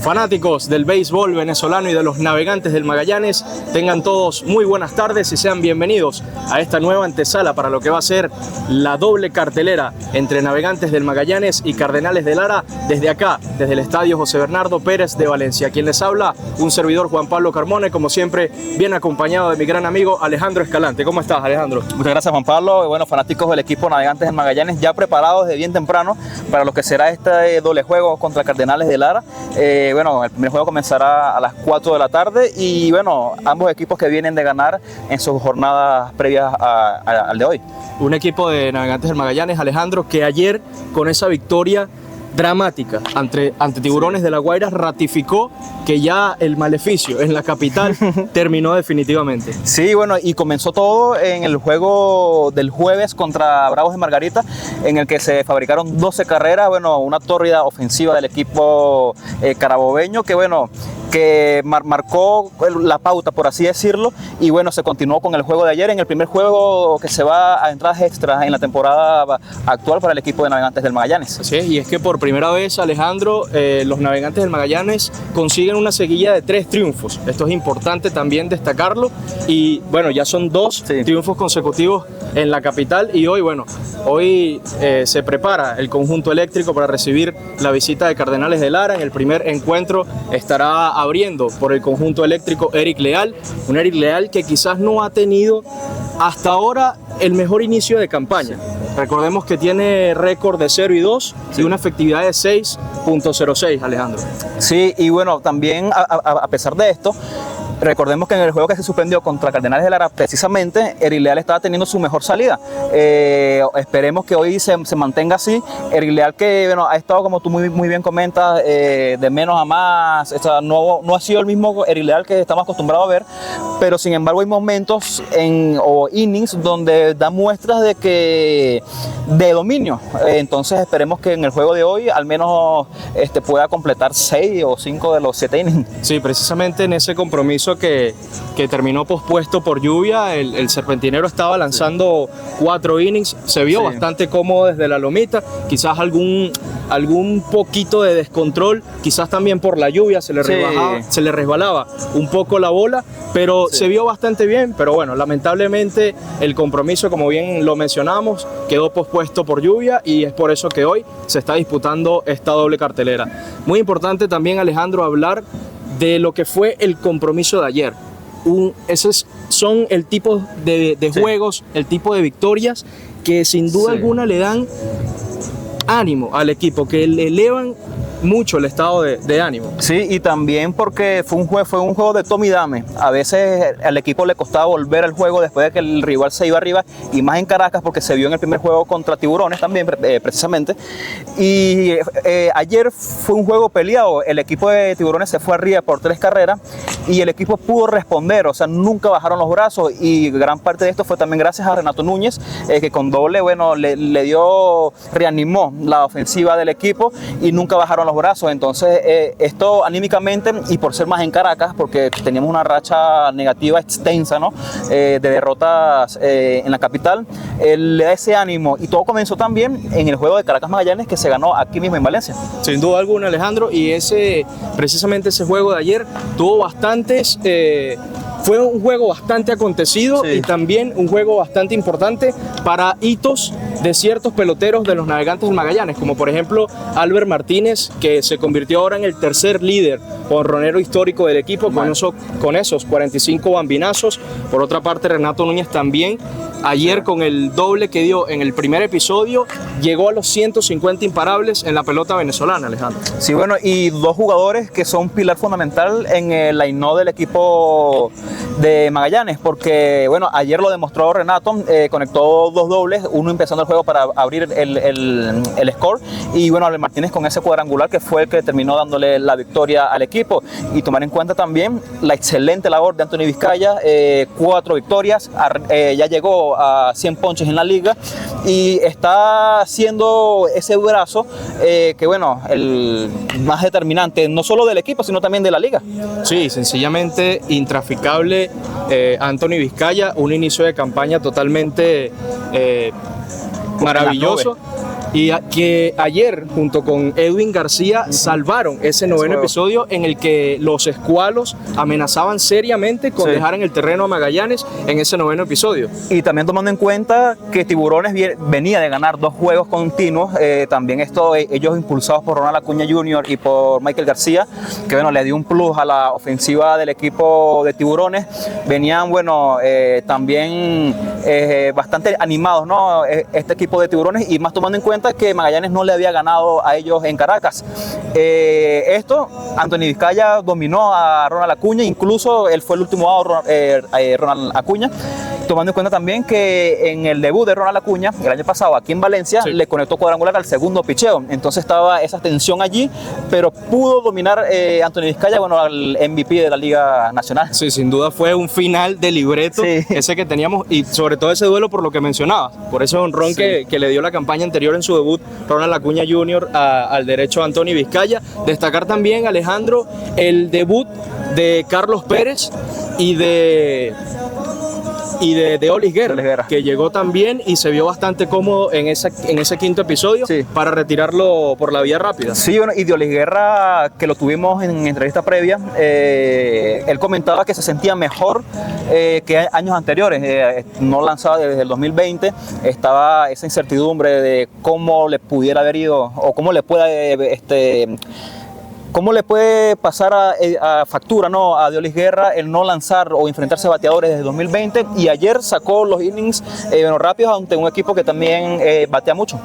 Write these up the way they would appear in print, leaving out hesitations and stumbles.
Fanáticos del béisbol venezolano y de los Navegantes del Magallanes, tengan todos muy buenas tardes y sean bienvenidos a esta nueva antesala para lo que va a ser la doble cartelera entre Navegantes del Magallanes y Cardenales de Lara desde acá, desde el Estadio José Bernardo Pérez de Valencia. Quien les habla, un servidor, Juan Pablo Carmona, como siempre, bien acompañado de mi gran amigo Alejandro Escalante. ¿Cómo estás, Alejandro? Muchas gracias, Juan Pablo. Y bueno, fanáticos del equipo Navegantes del Magallanes, ya preparados de bien temprano para lo que será este doble juego contra Cardenales de Lara. Bueno, el primer juego comenzará a las 4 de la tarde y bueno, ambos equipos que vienen de ganar en sus jornadas previas al de hoy. Un equipo de Navegantes del Magallanes, Alejandro, que ayer con esa victoria dramática ante Tiburones de La Guaira ratificó que ya el maleficio en la capital terminó definitivamente. Sí, bueno, y comenzó todo en el juego del jueves contra Bravos de Margarita, en el que se fabricaron 12 carreras, bueno, una tórrida ofensiva del equipo carabobeño que marcó la pauta, por así decirlo, y bueno, se continuó con el juego de ayer, en el primer juego que se va a entradas extras en la temporada actual para el equipo de Navegantes del Magallanes. Así es, y es que por primera vez, Alejandro, los Navegantes del Magallanes consiguen una seguilla de 3 triunfos. Esto es importante también destacarlo, y bueno, ya son 2 triunfos consecutivos en la capital, y hoy se prepara el conjunto eléctrico para recibir la visita de Cardenales de Lara. En el primer encuentro estará abriendo por el conjunto eléctrico Eric Leal, un Eric Leal que quizás no ha tenido hasta ahora el mejor inicio de campaña. Recordemos que tiene récord de 0-2 y una efectividad de 6.06, Alejandro. Sí, y bueno, también a pesar de esto, recordemos que en el juego que se suspendió contra Cardenales de Lara, precisamente, Eric Leal estaba teniendo su mejor salida. Esperemos que hoy se mantenga así. Eric Leal que ha estado, como tú muy bien comentas, de menos a más. No ha sido el mismo Eric Leal que estamos acostumbrados a ver, pero sin embargo hay momentos o innings donde da muestras de dominio. Entonces esperemos que en el juego de hoy al menos pueda completar 6 o 5 de los 7 innings. Sí, precisamente en ese compromiso que terminó pospuesto por lluvia, el serpentinero estaba lanzando 4 innings, se vio bastante cómodo desde la lomita, quizás algún poquito de descontrol, quizás también por la lluvia se le resbalaba un poco la bola, pero se vio bastante bien. Pero bueno, lamentablemente el compromiso, como bien lo mencionamos, quedó pospuesto por lluvia y es por eso que hoy se está disputando esta doble cartelera. Muy importante también, Alejandro, hablar de lo que fue el compromiso de ayer. Esos son el tipo de juegos, el tipo de victorias que sin duda alguna le dan ánimo al equipo, que le elevan mucho el estado de ánimo. Sí, y también porque fue un juego de toma y dame. A veces al equipo le costaba volver al juego después de que el rival se iba arriba, y más en Caracas porque se vio en el primer juego contra Tiburones también, precisamente. Y ayer fue un juego peleado. El equipo de Tiburones se fue arriba por 3 carreras y el equipo pudo responder, o sea, nunca bajaron los brazos, y gran parte de esto fue también gracias a Renato Núñez, que con doble, reanimó la ofensiva del equipo y nunca bajaron los brazos. Entonces esto anímicamente, y por ser más en Caracas, porque teníamos una racha negativa extensa, de derrotas en la capital, le da ese ánimo, y todo comenzó también en el juego de Caracas Magallanes, que se ganó aquí mismo en Valencia. Sin duda alguna, Alejandro, y precisamente ese juego de ayer tuvo fue un juego bastante acontecido, y también un juego bastante importante para hitos de ciertos peloteros de los Navegantes del Magallanes, como por ejemplo Albert Martínez, que se convirtió ahora en el tercer líder jonronero histórico del equipo con esos 45 bambinazos. Por otra parte, Renato Núñez también, ayer con el doble que dio en el primer episodio, llegó a los 150 imparables en la pelota venezolana, Alejandro. Sí, bueno, y 2 jugadores que son pilar fundamental en el line-up del equipo de Magallanes, porque bueno, ayer lo demostró Renato, conectó 2 dobles, uno empezando el juego para abrir el score, y bueno, Albert Martínez con ese cuadrangular que fue el que terminó dándole la victoria al equipo. Y tomar en cuenta también la excelente labor de Anthony Vizcaya, 4 victorias, ya llegó a 100 ponches en la liga y está haciendo ese brazo que bueno, el más determinante no solo del equipo sino también de la liga. Sí, sencillamente intraficable Anthony Vizcaya, un inicio de campaña totalmente maravilloso. Y que ayer, junto con Edwin García, salvaron ese noveno episodio en el que los escualos amenazaban seriamente con dejar en el terreno a Magallanes en ese noveno episodio. Y también tomando en cuenta que Tiburones venía de ganar 2 juegos continuos, también ellos impulsados por Ronald Acuña Jr. y por Michael García, que bueno, le dio un plus a la ofensiva del equipo de Tiburones. Venían, bueno, también bastante animados, ¿no? Este equipo de Tiburones, y más tomando en cuenta que Magallanes no le había ganado a ellos en Caracas. Anthony Vizcaya dominó a Ronald Acuña, incluso él fue el último out, Ronald Acuña, tomando en cuenta también que en el debut de Ronald Acuña el año pasado aquí en Valencia le conectó cuadrangular al segundo picheo, entonces estaba esa tensión allí, pero pudo dominar Anthony Vizcaya, bueno, al MVP de la Liga Nacional. Sí, sin duda fue un final de libreto ese que teníamos, y sobre todo ese duelo por lo que mencionabas, por ese honrón que le dio la campaña anterior en su debut Ronald Acuña Jr. al derecho Anthony Vizcaya. Destacar también, Alejandro, el debut de Carlos Pérez y de Olis Guerra, que llegó también y se vio bastante cómodo en ese quinto episodio para retirarlo por la vía rápida. Sí, bueno, y de Olis Guerra, que lo tuvimos en entrevista previa, él comentaba que se sentía mejor que años anteriores. No lanzaba desde el 2020, estaba esa incertidumbre de cómo le pudiera haber ido o cómo le puede ¿cómo le puede pasar a factura, ¿no?, a Deolis Guerra el no lanzar o enfrentarse a bateadores desde 2020? Y ayer sacó los innings rápidos ante un equipo que también batea mucho.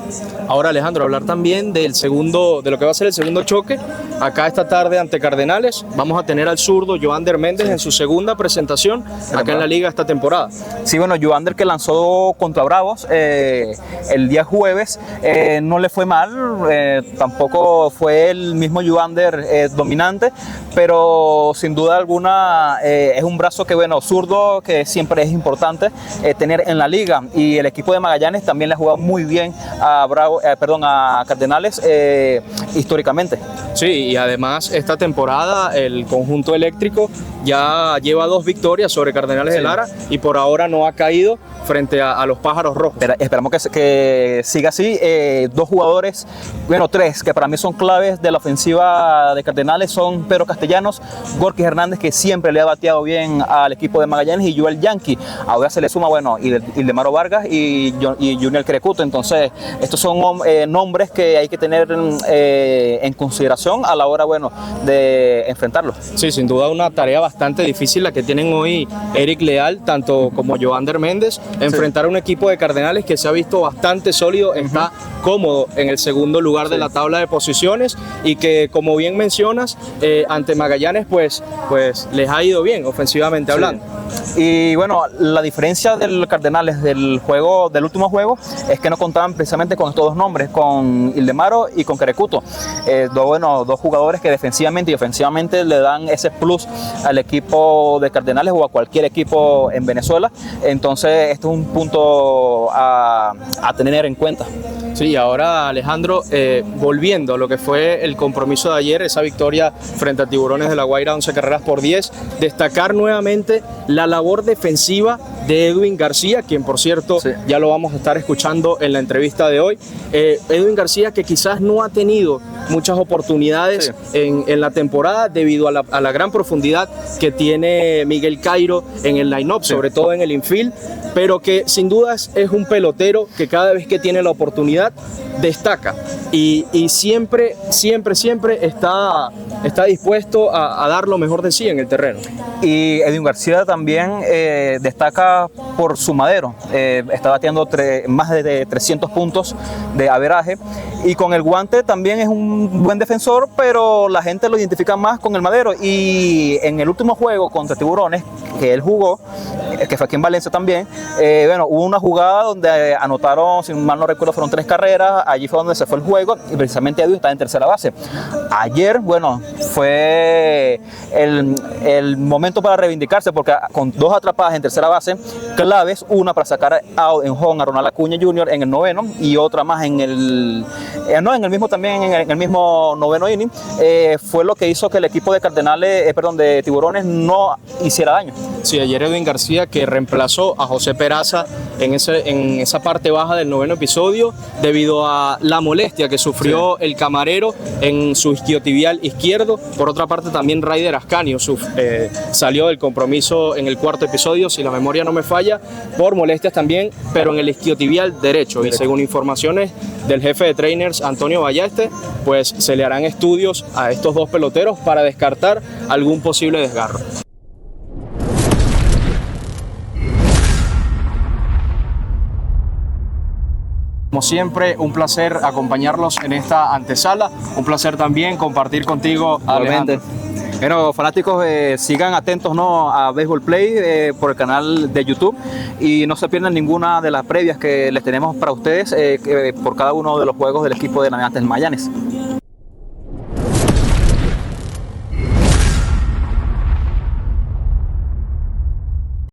Ahora, Alejandro, hablar también de lo que va a ser el segundo choque. Acá esta tarde ante Cardenales vamos a tener al zurdo Joander Méndez en su segunda presentación acá en la liga esta temporada. Sí, bueno, Joander, que lanzó contra Bravos el día jueves, no le fue mal, tampoco fue el mismo Joander dominante, pero sin duda alguna es un brazo que, bueno, zurdo, que siempre es importante tener en la liga, y el equipo de Magallanes también le ha jugado muy bien a Cardenales históricamente. Sí, y además esta temporada el conjunto eléctrico ya lleva 2 victorias sobre Cardenales de Lara y por ahora no ha caído frente a los Pájaros Rojos. Esperamos que siga así. 2 jugadores, bueno, 3, que para mí son claves de la ofensiva de Cardenales son Pedro Castellanos, Gorky Hernández, que siempre le ha bateado bien al equipo de Magallanes, y Joel Yankee. Ahora se le suma, bueno, Ildemaro Vargas y Junior Crecuto. Entonces, estos son nombres que hay que tener en consideración a la hora, bueno, de enfrentarlos. Sí, sin duda una tarea bastante difícil la que tienen hoy Eric Leal, tanto como Joander Méndez, enfrentar a un equipo de Cardenales que se ha visto bastante sólido, está cómodo en el segundo lugar de la tabla de posiciones, y que, como bien mencionas, ante Magallanes pues les ha ido bien ofensivamente hablando. Y bueno, la diferencia del Cardenales del último juego es que no contaban precisamente con estos 2 nombres, con Ildemaro y con Crecuto, 2 jugadores que defensivamente y ofensivamente le dan ese plus al equipo de Cardenales o a cualquier equipo en Venezuela. Entonces esto es un punto a tener en cuenta. Sí, ahora, Alejandro, volviendo a lo que fue el compromiso de ayer, esa victoria frente a Tiburones de La Guaira, 11-10, destacar nuevamente la labor defensiva de Edwin García, quien, por cierto, ya lo vamos a estar escuchando en la entrevista de hoy. Edwin García, que quizás no ha tenido muchas oportunidades en la temporada debido a la gran profundidad que tiene Miguel Cairo en el line-up, sobre todo en el infield, pero que sin dudas es un pelotero que cada vez que tiene la oportunidad destaca y siempre está dispuesto a dar lo mejor de sí en el terreno. Y Edwin García también destaca por su madero, está bateando más de 300 puntos de averaje, y con el guante también es un buen defensor, pero la gente lo identifica más con el madero. Y en el último juego contra Tiburones que él jugó, que fue aquí en Valencia también, bueno, hubo una jugada donde anotaron, si mal no recuerdo, fueron 3 carreras, allí fue donde se fue el juego, y precisamente Edwin está en tercera base. Ayer, bueno, fue el momento para reivindicarse, porque con 2 atrapadas en tercera base claves, una para sacar out en home a Ronald Acuña Jr. en el 9º y otra más en el no, en el mismo también, en el mismo noveno inning, fue lo que hizo que el equipo de Cardenales, de Tiburones no hiciera daño. Sí, ayer Edwin García, que reemplazó a José Peraza en esa parte baja del noveno episodio debido a la molestia que sufrió el camarero en su isquiotibial izquierdo. Por otra parte, también Raider Ascanio salió del compromiso en el cuarto episodio, si la memoria no me falla, por molestias también, pero en el isquiotibial derecho. Y según informaciones del jefe de trainers, Antonio Balleste, pues se le harán estudios a estos dos peloteros para descartar algún posible desgarro. Como siempre, un placer acompañarlos en esta antesala, un placer también compartir contigo, Alejandro. Bueno, fanáticos, sigan atentos, ¿no?, a Baseball Play por el canal de YouTube y no se pierdan ninguna de las previas que les tenemos para ustedes por cada uno de los juegos del equipo de Navegantes Magallanes.